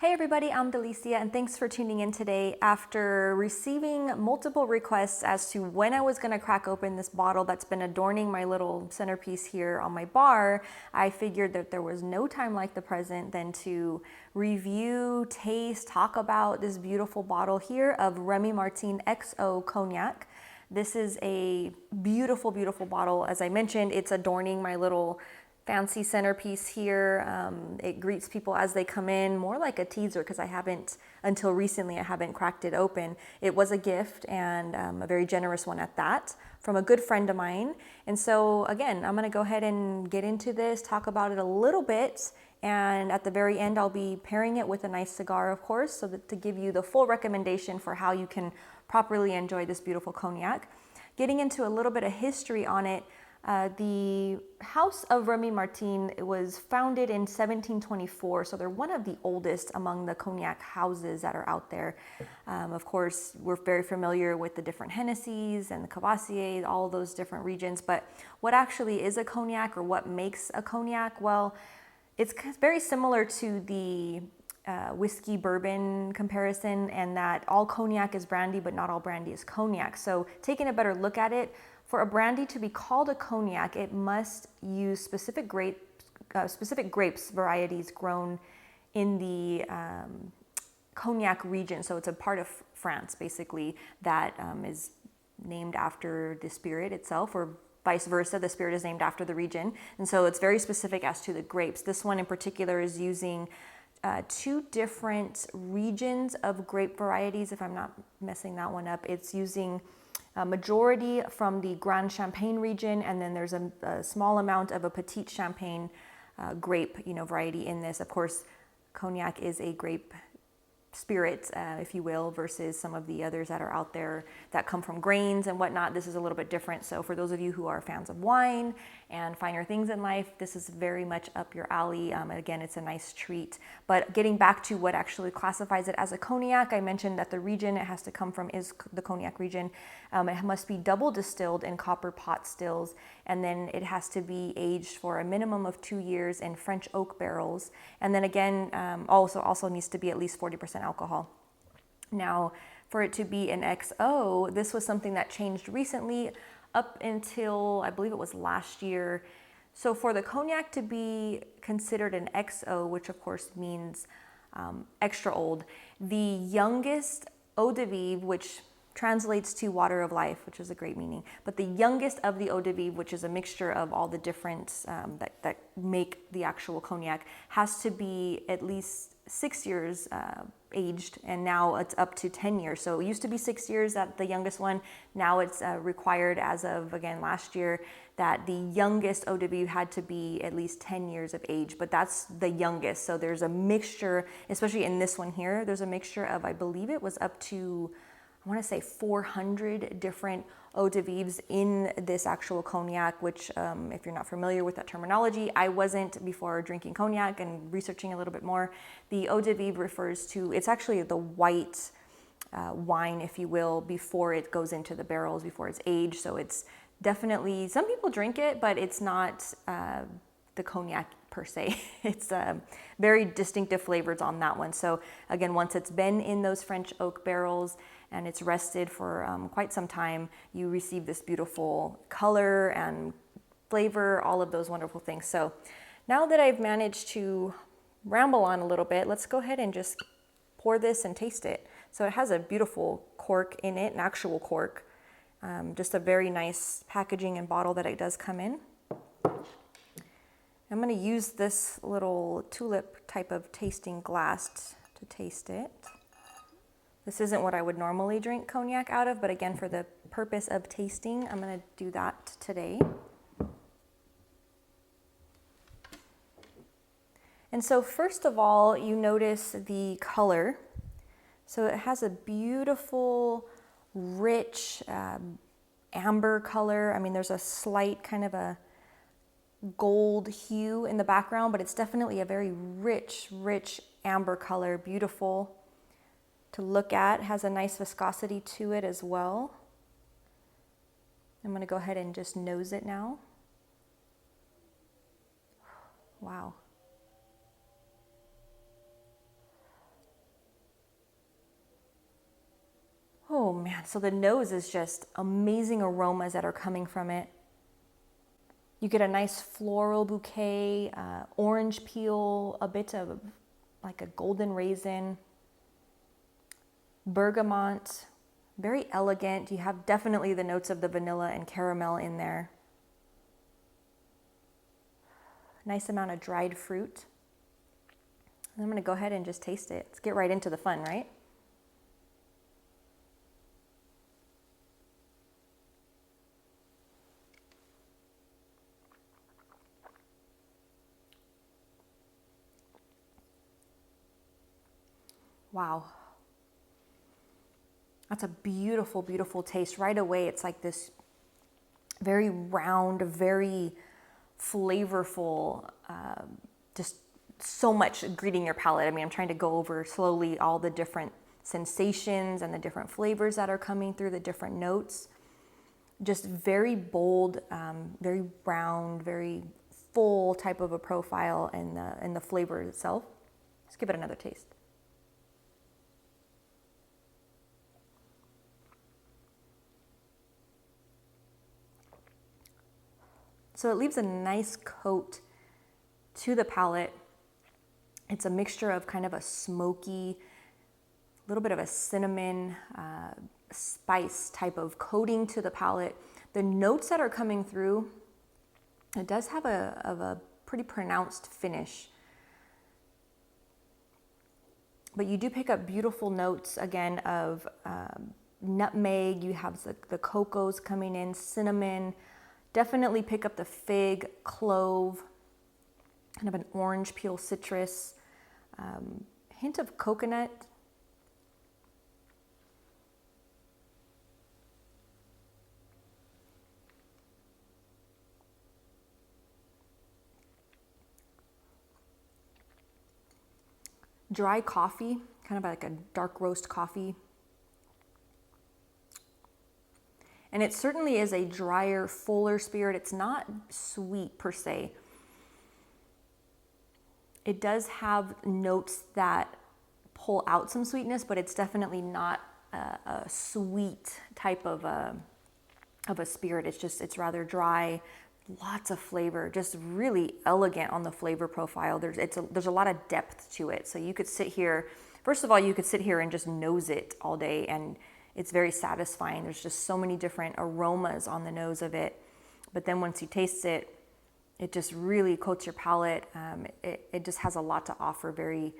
Hey everybody, I'm Delicia and thanks for tuning in today. After receiving multiple requests as to when I was going to crack open this bottle that's been adorning my little centerpiece here on my bar, I figured that there was no time like the present than to review, taste, talk about this beautiful bottle here of Remy Martin XO Cognac. This is a beautiful, beautiful bottle. As I mentioned, it's adorning my little fancy centerpiece here. It greets people as they come in, more like a teaser, because I haven't, until recently, I haven't cracked it open. It was a gift, and a very generous one at that, from a good friend of mine. And so again, I'm gonna go ahead and get into this, talk about it a little bit, and at the very end, I'll be pairing it with a nice cigar, of course, so that to give you the full recommendation for how you can properly enjoy this beautiful cognac. Getting into a little bit of history on it, the House of Remy Martin was founded in 1724, so they're one of the oldest among the cognac houses that are out there. Of course, we're very familiar with the different Hennessy's and the Cavassiers, all those different regions, but what actually is a cognac, or what makes a cognac? Well, it's very similar to the whiskey bourbon comparison, and that all cognac is brandy, but not all brandy is cognac. So taking a better look at it, for a brandy to be called a cognac, it must use specific grapes varieties grown in the Cognac region. So it's a part of France, basically, that is named after the spirit itself, or vice versa, the spirit is named after the region. And so it's very specific as to the grapes. This one in particular is using two different regions of grape varieties, if I'm not messing that one up. It's using a majority from the Grand Champagne region, and then there's a small amount of a Petite Champagne grape, variety in this. Of course, cognac is a grape spirit, if you will, versus some of the others that are out there that come from grains and whatnot. This is a little bit different. So for those of you who are fans of wine and finer things in life, this is very much up your alley. Again, it's a nice treat. But getting back to what actually classifies it as a cognac, I mentioned that the region it has to come from is the Cognac region. It must be double distilled in copper pot stills, and then it has to be aged for a minimum of 2 years in French oak barrels. And then again, also needs to be at least 40% alcohol. Now, for it to be an XO, this was something that changed recently up until, I believe it was last year. So for the cognac to be considered an XO, which of course means extra old, the youngest eau de vie, which translates to water of life, which is a great meaning, but the youngest of the eau de vie, which is a mixture of all the different that make the actual cognac, has to be at least 6 years aged, and now it's up to 10 years. So it used to be 6 years at the youngest one. Now it's required as of, again, last year, that the youngest eau de vie had to be at least 10 years of age, but that's the youngest. So there's a mixture, especially in this one here, there's a mixture of, I believe it was up to, I want to say 400 different eau de vives in this actual cognac, which if you're not familiar with that terminology, I wasn't before drinking cognac and researching a little bit more. The eau de vive refers to, it's actually the white wine, if you will, before it goes into the barrels, before it's aged. So it's definitely, some people drink it, but it's not the cognac per se. It's very distinctive flavors on that one. So again, once it's been in those French oak barrels and it's rested for quite some time, you receive this beautiful color and flavor, all of those wonderful things. So now that I've managed to ramble on a little bit, let's go ahead and just pour this and taste it. So it has a beautiful cork in it, an actual cork, just a very nice packaging and bottle that it does come in. I'm going to use this little tulip type of tasting glass to taste it. This isn't what I would normally drink cognac out of, but again, for the purpose of tasting, I'm going to do that today. And so first of all, you notice the color. So it has a beautiful, rich amber color. I mean, there's a slight kind of a gold hue in the background, but it's definitely a very rich amber color, beautiful to look at. It has a nice viscosity to it as well. I'm going to go ahead and just nose it now. Wow. man, so the nose is just amazing aromas that are coming from it. You get a nice floral bouquet, orange peel, a bit of like a golden raisin, bergamot, very elegant. You have definitely the notes of the vanilla and caramel in there. Nice amount of dried fruit. And I'm gonna go ahead and just taste it. Let's get right into the fun, right? Wow. That's a beautiful, beautiful taste. Right away, it's like this very round, very flavorful, just so much greeting your palate. I mean, I'm trying to go over slowly all the different sensations and the different flavors that are coming through, the different notes. Just very bold, very round, very full type of a profile in the flavor itself. Let's give it another taste. So it leaves a nice coat to the palate. It's a mixture of kind of a smoky, little bit of a cinnamon, spice type of coating to the palate. The notes that are coming through, it does have a pretty pronounced finish. But you do pick up beautiful notes, again, of nutmeg. You have the cocos coming in, cinnamon. Definitely pick up the fig, clove, kind of an orange peel citrus, hint of coconut. Dry coffee, kind of like a dark roast coffee. And it certainly is a drier, fuller spirit. It's not sweet per se. It does have notes that pull out some sweetness, but it's definitely not a sweet type of a spirit. It's rather dry, lots of flavor, just really elegant on the flavor profile. There's a lot of depth to it. So you could sit here, first of all, you could sit here and just nose it all day, and it's very satisfying. There's just so many different aromas on the nose of it. But then once you taste it, it just really coats your palate. It just has a lot to offer. Very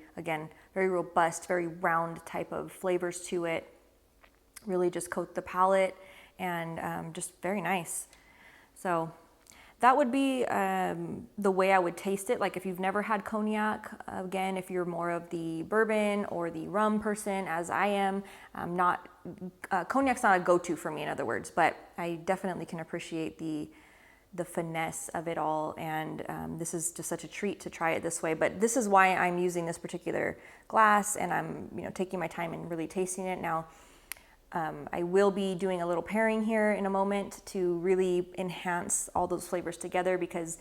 robust, very round type of flavors to it. Really just coat the palate, and just very nice. So that would be the way I would taste it. Like if you've never had cognac, again, if you're more of the bourbon or the rum person, as I am, cognac's not a go-to for me, in other words, but I definitely can appreciate the finesse of it all. And this is just such a treat to try it this way. But this is why I'm using this particular glass, and I'm taking my time and really tasting it now. I will be doing a little pairing here in a moment to really enhance all those flavors together, because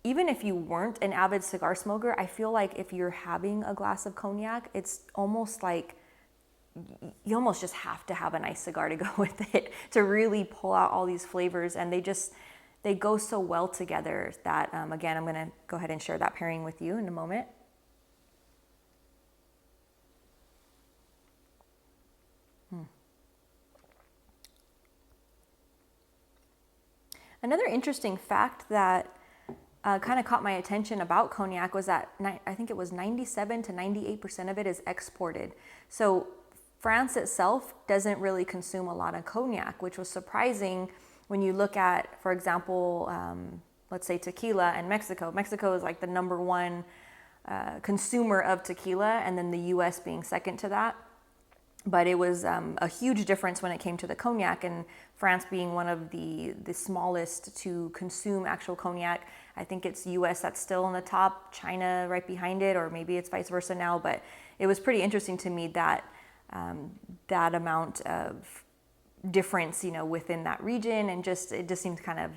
even if you weren't an avid cigar smoker, I feel like if you're having a glass of cognac, it's almost like you almost just have to have a nice cigar to go with it to really pull out all these flavors. And they go so well together that, again, I'm gonna go ahead and share that pairing with you in a moment. Another interesting fact that kind of caught my attention about cognac was that I think it was 97 to 98% of it is exported. So France itself doesn't really consume a lot of cognac, which was surprising when you look at, for example, let's say tequila and Mexico. Mexico is like the number one consumer of tequila, and then the US being second to that. But it was a huge difference when it came to the cognac, and France being one of the smallest to consume actual cognac. I think it's US that's still on the top, China right behind it, or maybe it's vice versa now. But it was pretty interesting to me that that amount of difference, within that region, and it just seems kind of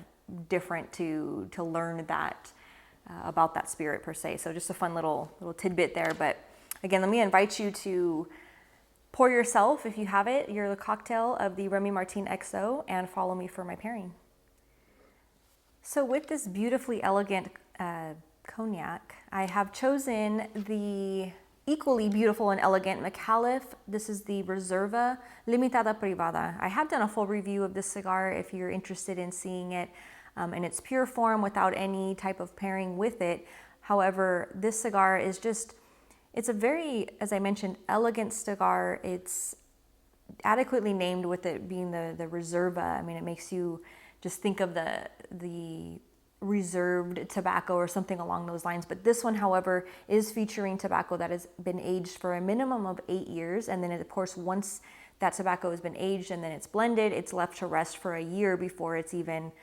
different to learn that about that spirit per se. So just a fun little tidbit there. But again, let me invite you to pour yourself, if you have it, your cocktail of the Remy Martin XO and follow me for my pairing. So with this beautifully elegant cognac, I have chosen the equally beautiful and elegant Micallef. This is the Reserva Limitada Privada. I have done a full review of this cigar if you're interested in seeing it in its pure form without any type of pairing with it. However, this cigar is just, it's a very, as I mentioned, elegant cigar. It's adequately named with it being the Reserva. I mean, it makes you just think of the reserved tobacco or something along those lines. But this one, however, is featuring tobacco that has been aged for a minimum of 8 years. And then, of course, once that tobacco has been aged and then it's blended, it's left to rest for a year before it's even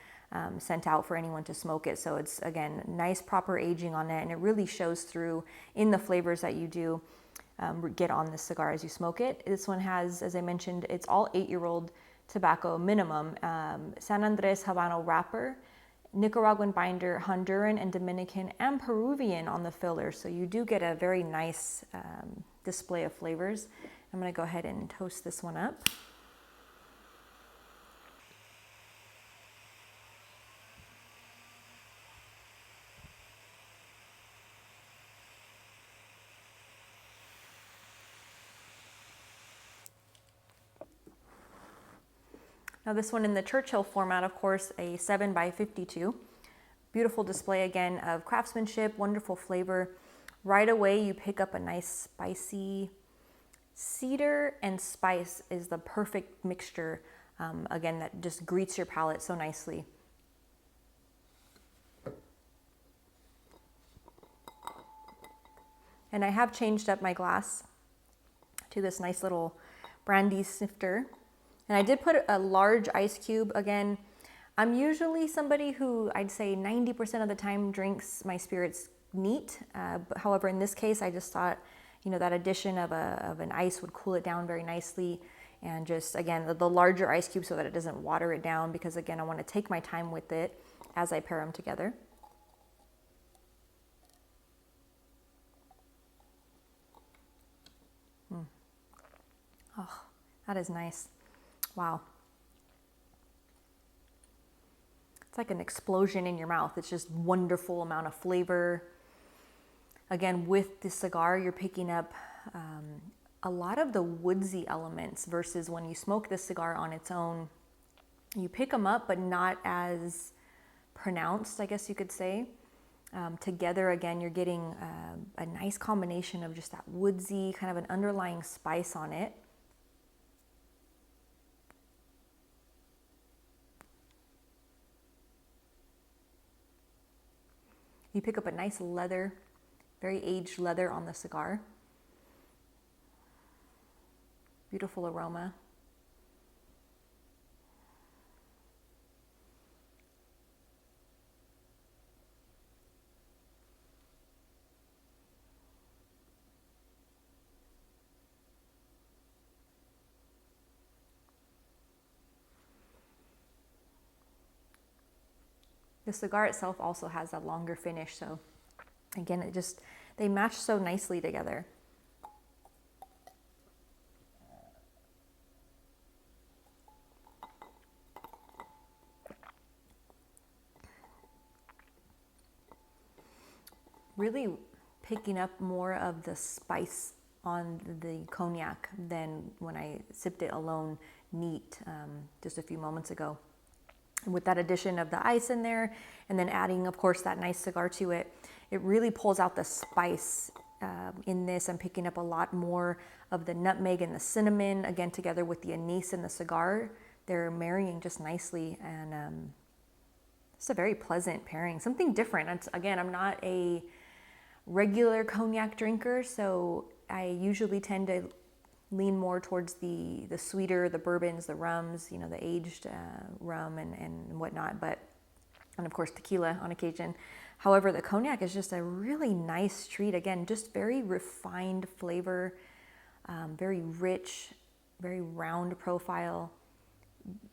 sent out for anyone to smoke it. So it's, again, nice proper aging on it, and it really shows through in the flavors that you do get on this cigar as you smoke it. This one has, as I mentioned, it's all 8-year-old tobacco minimum, San Andres Habano wrapper, Nicaraguan binder, Honduran and Dominican and Peruvian on the filler. So you do get a very nice display of flavors. I'm going to go ahead and toast this one up. Now this one in the Churchill format, of course, a 7x52. Beautiful display again of craftsmanship, wonderful flavor. Right away you pick up a nice spicy cedar and spice is the perfect mixture, again, that just greets your palate so nicely. And I have changed up my glass to this nice little brandy snifter. And I did put a large ice cube. Again, I'm usually somebody who I'd say 90% of the time drinks my spirits neat. However, in this case, I just thought, you know, that addition of an ice would cool it down very nicely. And just, again, the larger ice cube so that it doesn't water it down, because again, I want to take my time with it as I pair them together. Oh, that is nice. Wow. It's like an explosion in your mouth. It's just wonderful amount of flavor. Again, with the cigar, you're picking up a lot of the woodsy elements versus when you smoke this cigar on its own. You pick them up, but not as pronounced, I guess you could say. Together, again, you're getting a nice combination of just that woodsy, kind of an underlying spice on it. You pick up a nice leather, very aged leather on the cigar. Beautiful aroma. The cigar itself also has a longer finish, so again, they match so nicely together. Really picking up more of the spice on the cognac than when I sipped it alone neat just a few moments ago. With that addition of the ice in there, and then adding, of course, that nice cigar to it, it really pulls out the spice in this. I'm picking up a lot more of the nutmeg and the cinnamon, again, together with the anise and the cigar. They're marrying just nicely, and it's a very pleasant pairing, something different. Again, I'm not a regular cognac drinker, so I usually tend to lean more towards the sweeter, the bourbons, the rums, you know, the aged rum and whatnot, and of course tequila on occasion. However, the cognac is just a really nice treat. Again, just very refined flavor, very rich, very round profile.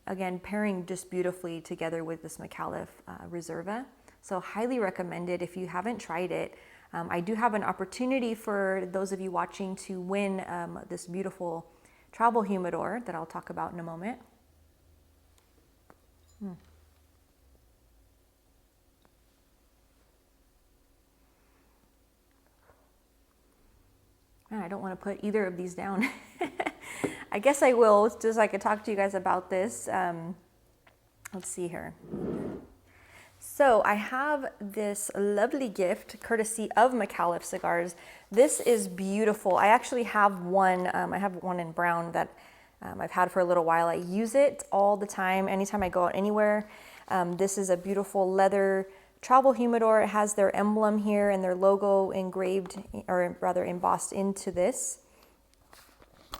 Again, pairing just beautifully together with this Micallef Reserva. So highly recommended if you haven't tried it. I do have an opportunity for those of you watching to win this beautiful travel humidor that I'll talk about in a moment. Man, I don't want to put either of these down. I guess I will, just so I could talk to you guys about this. Let's see here. So I have this lovely gift courtesy of Micallef Cigars. This is beautiful. I actually have one. I have one in brown that I've had for a little while. I use it all the time, anytime I go out anywhere. This is a beautiful leather travel humidor. It has their emblem here and their logo engraved, or rather embossed into this.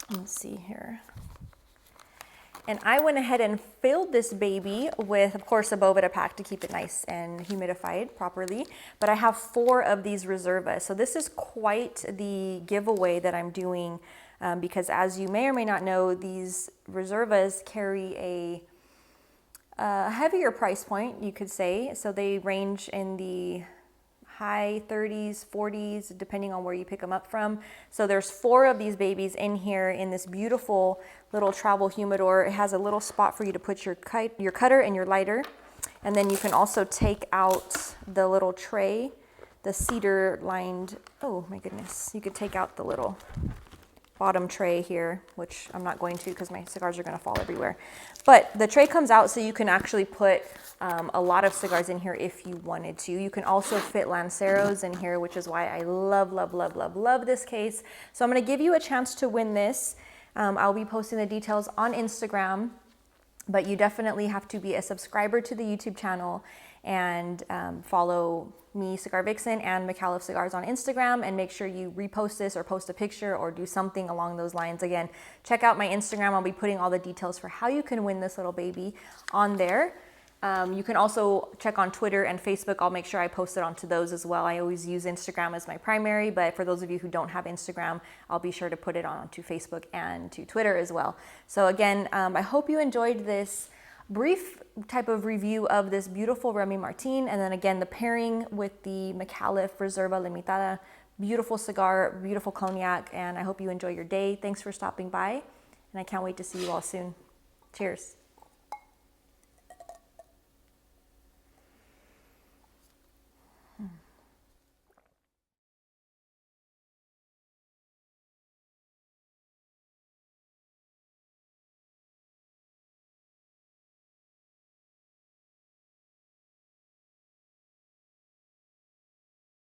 Let's see here. And I went ahead and filled this baby with, of course, a Boveda pack to keep it nice and humidified properly. But I have 4 of these Reservas. So this is quite the giveaway that I'm doing because, as you may or may not know, these Reservas carry a heavier price point, you could say. So they range in the high 30s, 40s, depending on where you pick them up from. So there's 4 of these babies in here in this beautiful little travel humidor. It has a little spot for you to put your cutter and your lighter. And then you can also take out the little tray, the cedar lined, oh my goodness. You could take out the little bottom tray here, which I'm not going to because my cigars are going to fall everywhere. But the tray comes out so you can actually put a lot of cigars in here if you wanted to. You can also fit Lanceros in here, which is why I love, love, love, love, love this case. So I'm going to give you a chance to win this. I'll be posting the details on Instagram, but you definitely have to be a subscriber to the YouTube channel and follow me, Cigar Vixen, and Micallef Cigars on Instagram, and make sure you repost this or post a picture or do something along those lines. Again, check out my Instagram. I'll be putting all the details for how you can win this little baby on there. You can also check on Twitter and Facebook. I'll make sure I post it onto those as well. I always use Instagram as my primary, but for those of you who don't have Instagram, I'll be sure to put it onto Facebook and to Twitter as well. So again, I hope you enjoyed this brief type of review of this beautiful Remy Martin, and then again the pairing with the Micallef Reserva Limitada. Beautiful cigar, beautiful cognac, and I hope you enjoy your day. Thanks for stopping by, and I can't wait to see you all soon. Cheers.